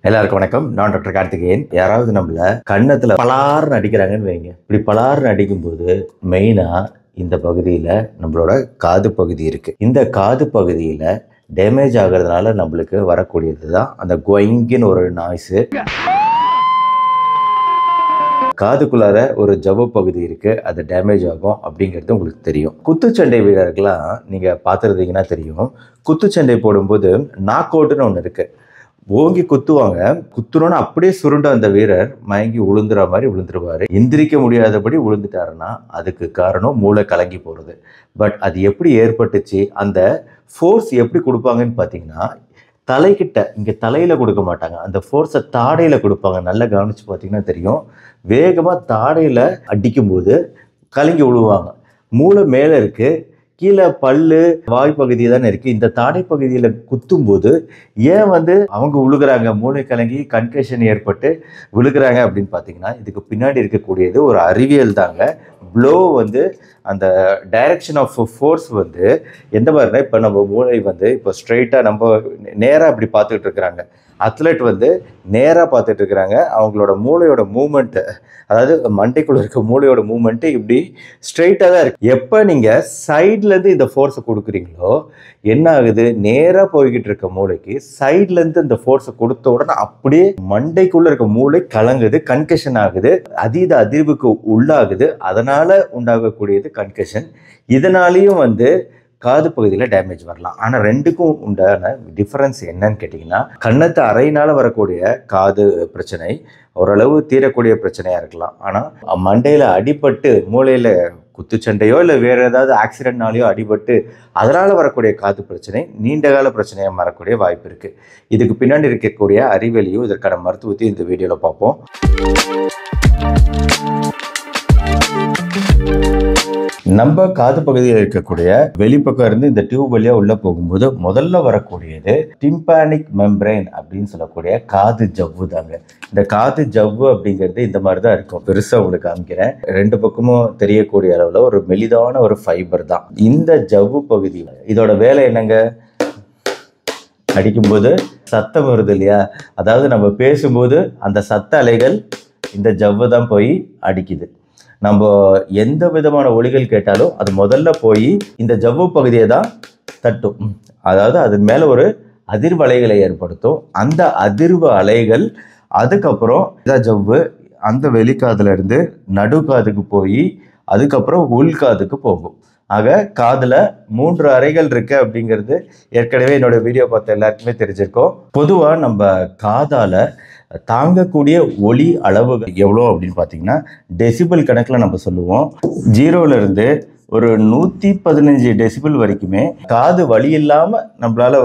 எல்லாருக்கும் வணக்கம். நான் டாக்டர் கார்த்திகேயன். யாராவது நம்மள கன்னத்துல பலார்னு அடிக்கிறாங்கன்னு வைங்க. இப்படி பலார்னு அடிக்கும்போது மெயினா இந்த பகுதியில நம்மளோட காது பகுதி இருக்கு. இந்த காது பகுதியில டேமேஜ் ஆகிறதுனால நம்மளுக்கு வரக்கூடியது தான் அந்த கொயிங்கின்னு ஒரு நாய்ஸு. காதுக்குள்ளார ஒரு ஜவ்வு பகுதி இருக்கு, அது டேமேஜ் ஆகும் அப்படிங்கிறது உங்களுக்கு தெரியும். குத்துச்சண்டை வீரர்கள்லாம் நீங்க பார்த்துருந்தீங்கன்னா தெரியும். குத்துச்சண்டை போடும்போது நாக் அவுட்னு ஒன்று இருக்கு. ஓங்கி குத்துவாங்க. குத்துறோன்னு அப்படியே சுருண்ட அந்த வீரர் மயங்கி விழுந்துற மாதிரி விழுந்துருவாரு. எந்திரிக்க முடியாதபடி விழுந்துட்டாருன்னா அதுக்கு காரணம் மூளை கலங்கி போகிறது. பட் அது எப்படி ஏற்பட்டுச்சு, அந்த ஃபோர்ஸ் எப்படி கொடுப்பாங்கன்னு பார்த்தீங்கன்னா, தலைக்கிட்ட இங்கே தலையில் கொடுக்க மாட்டாங்க. அந்த ஃபோர்ஸை தாடையில் கொடுப்பாங்க. நல்லா கவனித்து பார்த்தீங்கன்னா தெரியும். வேகமாக தாடையில் அடிக்கும்போது கலங்கி விழுவாங்க. மூளை மேலே இருக்குது, கீழே பல்லு வாய்ப்பகுதி தானே இருக்குது. இந்த தாடை பகுதியில் குத்தும்போது ஏன் அவங்க விழுகிறாங்க, மூளை கலங்கி கன்கஷன் ஏற்பட்டு விழுகிறாங்க அப்படின்னு பார்த்தீங்கன்னா, இதுக்கு பின்னாடி இருக்கக்கூடியது ஒரு அறிவியல் தாங்க. ப்ளோ அந்த டைரக்ஷன் ஆஃப் ஃபோர்ஸ் எந்த மாதிரினா, இப்போ நம்ம மூளை இப்போ ஸ்ட்ரெயிட்டாக நம்ம நேராக இப்படி பார்த்துக்கிட்டு இருக்கிறாங்க. அத்லெட் நேராக பார்த்துட்டு இருக்கிறாங்க. அவங்களோட மூளையோட மூமெண்ட்டு, அதாவது மண்டைக்குள்ள இருக்க மூளையோட மூமெண்ட்டு இப்படி ஸ்ட்ரெயிட்டாக தான் இருக்குது. எப்போ நீங்கள் சைட்லேருந்து இந்த ஃபோர்ஸை கொடுக்குறீங்களோ என்ன ஆகுது, நேராக போய்கிட்டு இருக்க மூளைக்கு சைட்லேருந்து இந்த ஃபோர்ஸை கொடுத்த உடனே அப்படியே மண்டைக்குள்ளே இருக்க மூளை கலங்குது, கன்கஷன் ஆகுது, அதீத அதிர்வுக்கு உள்ளாகுது. அதனால் உண்டாகக்கூடியது கன்கஷன். இதனாலேயும் காது பகுதியில் டேமேஜ் வரலாம். ஆனால் ரெண்டுக்கும் உண்டான டிஃப்ரென்ஸ் என்னன்னு கேட்டிங்கன்னா, கன்னத்து அறையினால் வரக்கூடிய காது பிரச்சனை ஓரளவு தீரக்கூடிய பிரச்சனையாக இருக்கலாம். ஆனால் மண்டையில் அடிபட்டு மூளையில் குத்துச்சண்டையோ இல்லை வேறு ஏதாவது ஆக்சிடென்ட்னாலேயோ அடிபட்டு அதனால் வரக்கூடிய காது பிரச்சனை நீண்டகால பிரச்சனையாக மாறக்கூடிய வாய்ப்பு இருக்குது. இதுக்கு பின்னாடி இருக்கக்கூடிய அறிவியலையும் இதற்கான மருத்துவத்தையும் இந்த வீடியோவில் பார்ப்போம். நம்ம காது பகுதியில் இருக்கக்கூடிய வெளிப்பக்கம் இருந்து இந்த டியூப் வழியா உள்ள போகும்போது முதல்ல வரக்கூடியது டிம்பானிக் மெம்பரைன் அப்படின்னு சொல்லக்கூடிய காது ஜவ்வு தாங்க. இந்த காது ஜவ்வு அப்படிங்கிறது இந்த மாதிரி தான் இருக்கும். பெருசா உங்களுக்கு காமிக்கிறேன். ரெண்டு பக்கமும் தெரியக்கூடிய அளவுல ஒரு மெலிதான ஒரு ஃபைபர் தான் இந்த ஜவ்வு பகுதி. இதோட வேலை என்னங்க, அடிக்கும்போது சத்தம் வருது இல்லையா, அதாவது நம்ம பேசும்போது அந்த சத்த அலைகள் இந்த ஜவ்வு தான் போய் அடிக்குது. நம்ம எந்த விதமான ஒலிகள் கேட்டாலும் அது முதல்ல போய் இந்த ஜவ்வு பகுதியை தான் தட்டும். அதாவது அது மேலே ஒரு அதிர்வு அலைகளை ஏற்படுத்தும். அந்த அதிர்வு அலைகள் அதுக்கப்புறம் இதான் ஜவ்வு அந்த வெளிக்காதுல இருந்து நடுக்காதுக்கு போய் அதுக்கப்புறம் உள்காதுக்கு போகும். ஆக காதில் 3 அறைகள் இருக்கு அப்படிங்கிறது ஏற்கனவே என்னோட வீடியோ பார்த்த எல்லாருக்குமே தெரிஞ்சிருக்கும். பொதுவாக நம்ம காதால் தாங்கக்கூடிய ஒலி அளவுகள் எவ்வளோ அப்படின்னு பார்த்தீங்கன்னா, டெசிபிள் கணக்கில் நம்ம சொல்லுவோம். 0லேருந்து ஒரு 115 டெசிபிள் வரைக்குமே காது வலி இல்லாமல் நம்மளால்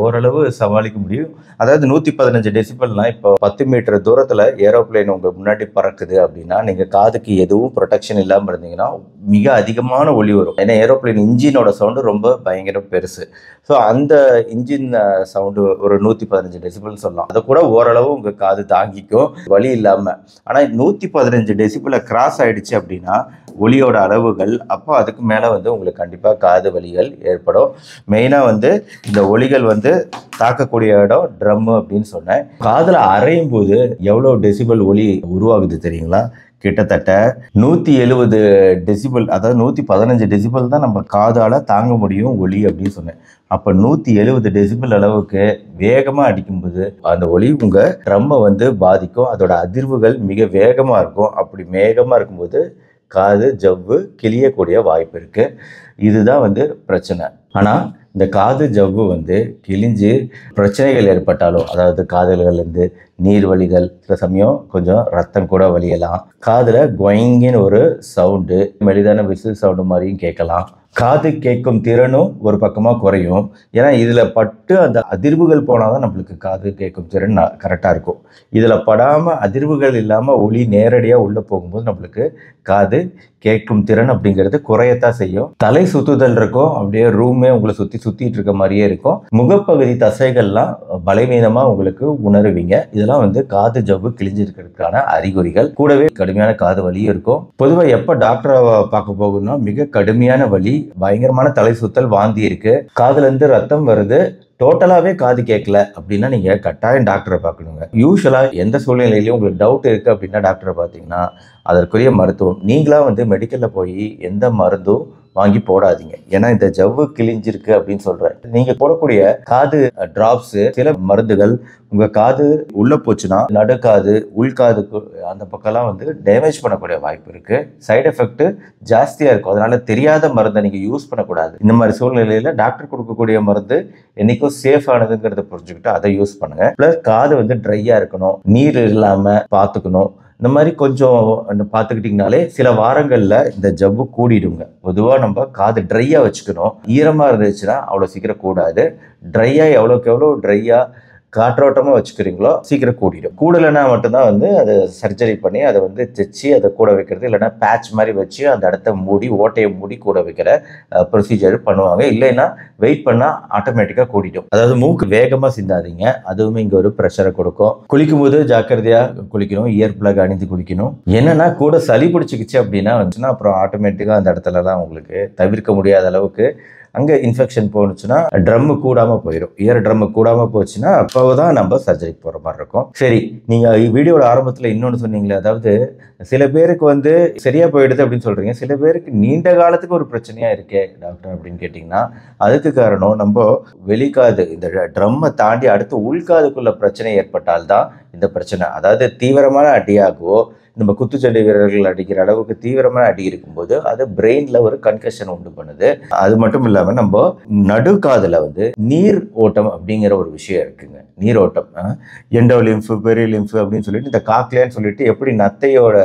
ஓரளவு சமாளிக்க முடியும். அதாவது 115 டெசிபிள்னால் இப்போ 10 மீட்டர் தூரத்தில் ஏரோப்ளேன் உங்கள் முன்னாடி பறக்குது அப்படின்னா, நீங்கள் காதுக்கு எதுவும் ப்ரொடெக்ஷன் இல்லாமல் இருந்தீங்கன்னா மிக அதிகமான ஒலி வரும். ஏன்னா ஏரோப்ளேன் இன்ஜினோட சவுண்டு ரொம்ப பயங்கரம் பெருசு. ஸோ அந்த இன்ஜின் சவுண்டு ஒரு 115 டெசிபிள் சொல்லலாம். அதை கூட ஓரளவு உங்கள் காது தாங்கிக்கும் வலி இல்லாமல். ஆனால் 115 டெசிபிளை கிராஸ் ஆகிடுச்சு அப்படின்னா ஒலியோட அளவுகள், அப்போ அதுக்கு மேலே உங்களுக்கு கண்டிப்பாக காது வலிகள் ஏற்படும். மெயினாக இந்த ஒலிகள் தாக்கக்கூடிய இடம் ட்ரம்மு அப்படின்னு சொன்னேன். காதில் அரையும் போது எவ்வளோ டெசிபிள் ஒலி உருவாகுது தெரியுங்களா? கிட்டத்தட்ட 170 டெசிபிள், அதாவது 115 டெசிபிள் தான் நம்ம காதால் தாங்க முடியும் ஒலி அப்படின்னு சொன்னேன். அப்போ 170 டெசிபிள் அளவுக்கு வேகமாக அடிக்கும்போது அந்த ஒலி உங்கள் ட்ரம்மை பாதிக்கும். அதோட அதிர்வுகள் மிக வேகமாக இருக்கும். அப்படி வேகமாக இருக்கும்போது காது ஜவ்வு கிழியக்கூடிய வாய்ப்பு இருக்குது. இதுதான் பிரச்சனை. ஆனால் இந்த காது ஜவ்வு கிழிஞ்சு பிரச்சனைகள் ஏற்பட்டாலும், அதாவது காதுகள்லேருந்து நீர் வலிகள், சில சமயம் கொஞ்சம் ரத்தம் கூட வலியலாம். காதில் கொயிங்கின்னு ஒரு சவுண்டு, மெலிதான விசில் சவுண்டு மாதிரியும் கேட்கலாம். காது கேட்கும் திறனும் ஒரு பக்கமாக குறையும். ஏன்னா இதில் பட்டு அந்த அதிர்வுகள் போனால் தான் நம்மளுக்கு காது கேட்கும் திறன் கரெக்டாக இருக்கும். இதில் படாமல் அதிர்வுகள் இல்லாமல் ஒளி நேரடியாக உள்ளே போகும்போது நம்மளுக்கு காது கேட்கும் திறன் அப்படிங்கிறது குறையத்தான் செய்யும். தலை சுற்றுதல் இருக்கும், அப்படியே ரூமே உங்களை சுற்றிட்டு இருக்க மாதிரியே இருக்கும். முகப்பகுதி தசைகள்லாம் பலவீனமாக உங்களுக்கு உணருவீங்க. இதெல்லாம் காது ஜவ்வு கிழிஞ்சிருக்கிறதுக்கான அறிகுறிகள். கூடவே கடுமையான காது வலியும் இருக்கும். பொதுவாக எப்போ டாக்டரை பார்க்க போகணும்னா மிக கடுமையான வலி, பயங்கரமான தலை சுத்தல், வாந்தி இருக்கு, காதுல இருந்து ரத்தம் வருது, டோட்டலாகவே காது கேட்கல அப்படின்னா நீங்கள் கட்டாயம் டாக்டரை பார்க்கணுங்க. யூஸ்வலாக எந்த சூழ்நிலையிலையும் உங்களுக்கு டவுட் இருக்குது அப்படின்னா டாக்டரை பார்த்தீங்கன்னா அதற்குரிய மருத்துவம். நீங்களாக வந்து மெடிக்கலில் போய் எந்த மருந்தும் வாங்கி போடாதீங்க. ஏன்னா இந்த ஜவ்வு கிழிஞ்சிருக்கு அப்படின்னு சொல்கிறேன். நீங்கள் போடக்கூடிய காது ட்ராப்ஸு, சில மருந்துகள் உங்கள் காது உள்ளே போச்சுன்னா நடுக்காது உள்காதுக்கு அந்த பக்கம்லாம் வந்து டேமேஜ் பண்ணக்கூடிய வாய்ப்பு இருக்குது. சைடு எஃபெக்ட் ஜாஸ்தியாக இருக்கும். அதனால தெரியாத மருந்தை நீங்கள் யூஸ் பண்ணக்கூடாது. இந்த மாதிரி சூழ்நிலையில் டாக்டர் கொடுக்கக்கூடிய மருந்து என்றைக்கும் சேஃப் ஆனதுங்கிறத புரிஞ்சுக்கிட்டு அதை யூஸ் பண்ணுங்கள். ப்ளஸ் காது வந்து ட்ரையாக இருக்கணும், நீர் இல்லாமல் பார்த்துக்கணும். இந்த மாதிரி கொஞ்சம் பார்த்துக்கிட்டிங்கனாலே சில வாரங்களில் இந்த ஜவ்வு கூடிடுங்க. பொதுவாக நம்ம காது ட்ரையாக வச்சுக்கணும். ஈரமாக இருந்துச்சுன்னா அவ்வளோ சீக்கிரம் கூடாது. ட்ரையாக எவ்வளோக்கு எவ்வளோ ட்ரையாக காற்றோட்டமாக வச்சுக்கிறீங்களோ சீக்கிரம் கூடிடும். கூடலைன்னா மட்டும்தான் வந்து அதை சர்ஜரி பண்ணி அதை வந்து தைச்சி அதை கூட வைக்கிறது, இல்லைன்னா பேட்ச் மாதிரி வச்சு அந்த இடத்த மூடி ஓட்டையை மூடி கூட வைக்கிற ப்ரொசீஜர் பண்ணுவாங்க. இல்லைன்னா வெயிட் பண்ணால் ஆட்டோமேட்டிக்காக கூடிடும். அதாவது மூக்கு வேகமாக சிந்தாதீங்க, அதுவுமே இங்கே ஒரு ப்ரெஷரை கொடுக்கும். குளிக்கும் போது ஜாக்கிரதையாக குளிக்கணும், இயர் பிளக் அணிந்து குளிக்கணும். என்னன்னா கூட சளி பிடிச்சிக்கிச்சு அப்படின்னா வந்துச்சுன்னா அப்புறம் ஆட்டோமேட்டிக்காக அந்த இடத்துலலாம் உங்களுக்கு தவிர்க்க முடியாத அளவுக்கு அங்கே இன்ஃபெக்ஷன் போணுச்சுன்னா ட்ரம்மு கூடாமல் போயிடும். இயர் ட்ரம்மு கூடாமல் போச்சுன்னா அப்போ தான் நம்ம சர்ஜரிக்கு போகிற மாதிரி இருக்கும். சரி, நீங்கள் வீடியோட ஆரம்பத்தில் இன்னொன்று சொன்னீங்களே, அதாவது சில பேருக்கு வந்து சரியாக போயிடுது அப்படின்னு சொல்கிறீங்க, சில பேருக்கு நீண்ட காலத்துக்கு ஒரு பிரச்சனையாக இருக்கே டாக்டர் அப்படின்னு கேட்டிங்கன்னா அதுக்கு காரணம் நம்ம வெளிக்காது இந்த ட்ரம்மை தாண்டி அடுத்து உள்காதுக்குள்ள பிரச்சனை ஏற்பட்டால்தான் இந்த பிரச்சனை. அதாவது தீவிரமான அடியாகவோ நம்ம குத்துச்சண்டை வீரர்கள் அடிக்கிற அளவுக்கு தீவிரமான அடி இருக்கும்போது அது பிரெயினில் ஒரு கன்கஷன் உண்டு பண்ணுது. அது மட்டும் இல்லாமல் நம்ம நடுக்காதில் வந்து நீர் ஓட்டம் அப்படிங்கிற ஒரு விஷயம் இருக்குங்க. நீரோட்டம், எண்டோலிம்ஃபு, பெரிலிம்ஃபு அப்படின்னு சொல்லிட்டு இந்த காக்லியான்னு சொல்லிட்டு எப்படி நத்தையோட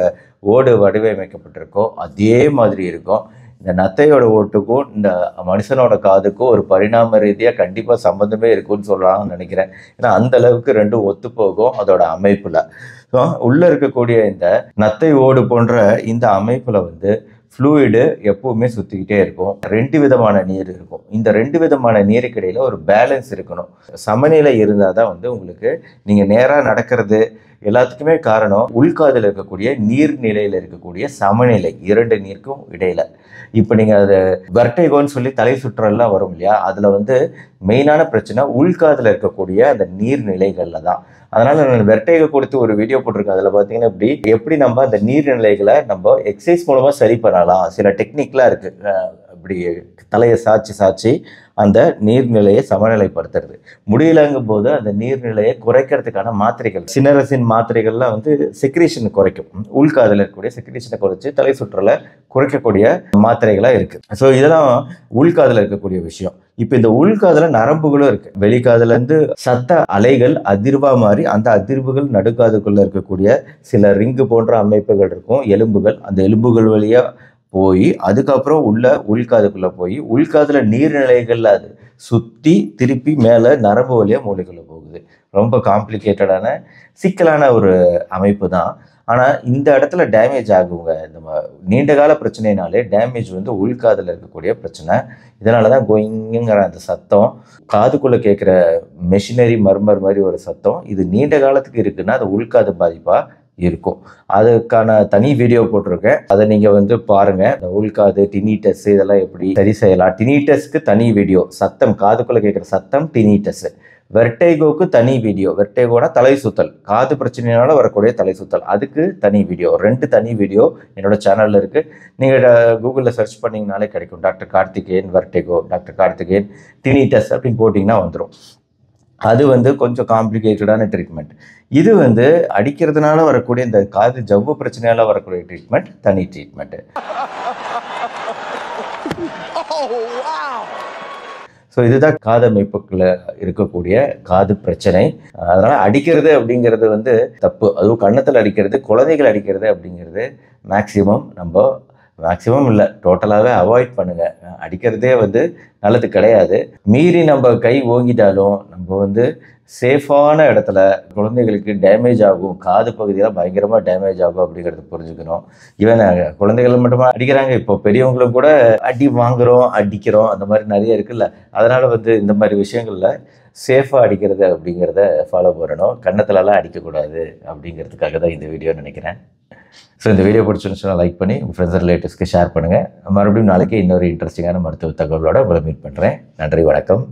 ஓடு வடிவமைக்கப்பட்டிருக்கோ அதே மாதிரி இருக்கும். இந்த நத்தையோட ஓட்டுக்கும் இந்த மனுஷனோட காதுக்கும் ஒரு பரிணாம ரீதியாக கண்டிப்பாக சம்மந்தமே இருக்குன்னு சொல்லலாம்னு நினைக்கிறேன். ஏன்னா அந்த அளவுக்கு ரெண்டும் ஒத்து போகும் அதோட அமைப்பில். ஸோ உள்ளே இருக்கக்கூடிய இந்த நத்தை ஓடு போன்ற இந்த அமைப்பில் வந்து ஃப்ளூயிடு எப்பவுமே சுற்றிக்கிட்டே இருக்கும். 2 விதமான நீர் இருக்கும். இந்த 2 விதமான நீருக்கு இடையில ஒரு பேலன்ஸ் இருக்கணும். சமநிலை இருந்தால் தான் வந்து உங்களுக்கு நீங்கள் நேராக நடக்கிறது எல்லாத்துக்குமே காரணம் உள்காதில் இருக்கக்கூடிய நீர்நிலையில் இருக்கக்கூடிய சமநிலை 2 நீருக்கும் இடையில. இப்போ நீங்கள் அது வெர்டைகோன்னு சொல்லி தலை சுற்றல்லாம் வரும் இல்லையா, அதில் வந்து மெயினான பிரச்சனை உள்காதில் இருக்கக்கூடிய அந்த நீர்நிலைகளில் தான். அதனால் நான் வெர்டைகோ கொடுத்து ஒரு வீடியோ போட்டிருக்கேன். அதில் பார்த்தீங்கன்னா எப்படி நம்ம அந்த நீர்நிலைகளை நம்ம எக்ஸசைஸ் மூலமாக சரி பண்ணலாம். சில டெக்னிக்லாம் இருக்குது. இப்படி தலையை சாய்ச்சி அந்த நீர்நிலையை சமநிலைப்படுத்துறது முடியலங்கும் போது அந்த நீர்நிலையை குறைக்கிறதுக்கான மாத்திரைகள், சினரசின் மாத்திரைகள்லாம் வந்து செக்ரீஷன் குறைக்கும். உள்காதில் இருக்கக்கூடிய செக்ரீஷனை குறைச்சி தலை சுற்றலை குறைக்கக்கூடிய மாத்திரைகளாக இருக்குது. ஸோ இதெல்லாம் உள்காதில் இருக்கக்கூடிய விஷயம். இப்போ இந்த உள்காதில் நரம்புகளும் இருக்குது. வெளிக்காதுலேருந்து சத்த அலைகள் அதிர்வாக மாறி அந்த அதிர்வுகள் நடுக்காதுக்குள்ளே இருக்கக்கூடிய சில ரிங்கு போன்ற அமைப்புகள் இருக்கும், எலும்புகள். அந்த எலும்புகள் வழியாக போய் அதுக்கப்புறம் உள்காதுக்குள்ளே போய் உள்காதில் நீர்நிலைகளில் அது சுற்றி திருப்பி மேலே நரம்பு வழியாக மூளைக்குள்ளே போகுது. ரொம்ப காம்ப்ளிகேட்டடான சிக்கலான ஒரு அமைப்பு தான். ஆனால் இந்த இடத்துல டேமேஜ் ஆகுங்க. இந்த நீண்ட கால பிரச்சனைனாலே டேமேஜ் வந்து உள்காதில் இருக்கக்கூடிய பிரச்சனை. இதனால தான் கோயிங்கிற அந்த சத்தம், காதுக்குள்ளே கேட்குற மெஷினரி மர்மர் மாதிரி ஒரு சத்தம், இது நீண்ட காலத்துக்கு இருக்குன்னா அது உள்காது பாதிப்பாக இருக்கும். அதுக்கான தனி வீடியோ போட்டிருக்கேன், அதை நீங்கள் வந்து பாருங்கள். இந்த உள்காது டினிட்டஸ் இதெல்லாம் எப்படி சரி செய்யலாம். டினிட்டஸ்க்கு தனி வீடியோ, சத்தம் காதுக்குள்ளே கேட்குற சத்தம் டினிட்டஸ். வெர்டைகோக்கு தனி வீடியோ, வெர்டைகோனா தலை சுத்தல், காது பிரச்சனையினால வரக்கூடிய தலை சுத்தல், அதுக்கு தனி வீடியோ. 2 தனி வீடியோ என்னோட சேனலில் இருக்குது. நீங்கள் கூகுளில் சர்ச் பண்ணிங்கனாலே கிடைக்கும். Doctor Karthikeyan vertigo, doctor Karthikeyan tinnitus அப்படின்னு போட்டிங்கன்னா வந்துடும். அது வந்து கொஞ்சம் காம்ப்ளிகேட்டடான ட்ரீட்மெண்ட். இது வந்து அடிக்கிறதுனால வரக்கூடிய இந்த காது ஜவ்வு பிரச்சனையால் வரக்கூடிய ட்ரீட்மெண்ட் தனி ட்ரீட்மெண்ட்டு. ஸோ இதுதான் காது அமைப்புக்குள்ள இருக்கக்கூடிய காது பிரச்சனை. அதனால் அடிக்கிறது அப்படிங்கிறது வந்து தப்பு. அதுவும் கன்னத்தில் அடிக்கிறது, குழந்தைகள் அடிக்கிறது அப்படிங்கிறது மேக்ஸிமம் இல்லை, டோட்டலாகவே அவாய்ட் பண்ணுங்கள். அடிக்கிறதே வந்து நல்லது கிடையாது. மீறி நம்ம கை ஓங்கிட்டாலும் நம்ம வந்து சேஃபான இடத்துல குழந்தைகளுக்கு டேமேஜ் ஆகும், காது பகுதியெல்லாம் பயங்கரமாக டேமேஜ் ஆகும் அப்படிங்கிறது புரிஞ்சுக்கணும். ஈவன் குழந்தைகள் மட்டுமா அடிக்கிறாங்க, இப்போ பெரியவங்களும் கூட அடி வாங்குகிறோம், அடிக்கிறோம், அந்த மாதிரி நிறைய இருக்குல்ல. அதனால் வந்து இந்த மாதிரி விஷயங்களில் சேஃபாக அடிக்கிறது அப்படிங்கிறத ஃபாலோ பண்ணணும். கன்னத்துலலாம் அடிக்கக்கூடாது அப்படிங்கிறதுக்காக தான் இந்த வீடியோ நினைக்கிறேன். ஸோ இந்த வீடியோ பிடிச்சிருந்துச்சுன்னா லைக் பண்ணி உங்கள் ஃப்ரெண்ட்ஸ் ரிலேட்டிவ்ஸ்க்கு ஷேர் பண்ணுங்கள். மறுபடியும் நாளைக்கு இன்னொரு இன்ட்ரெஸ்டிங்கான மருத்துவ தகவலோட உங்களை மீட் பண்ணுறேன். நன்றி, வணக்கம்.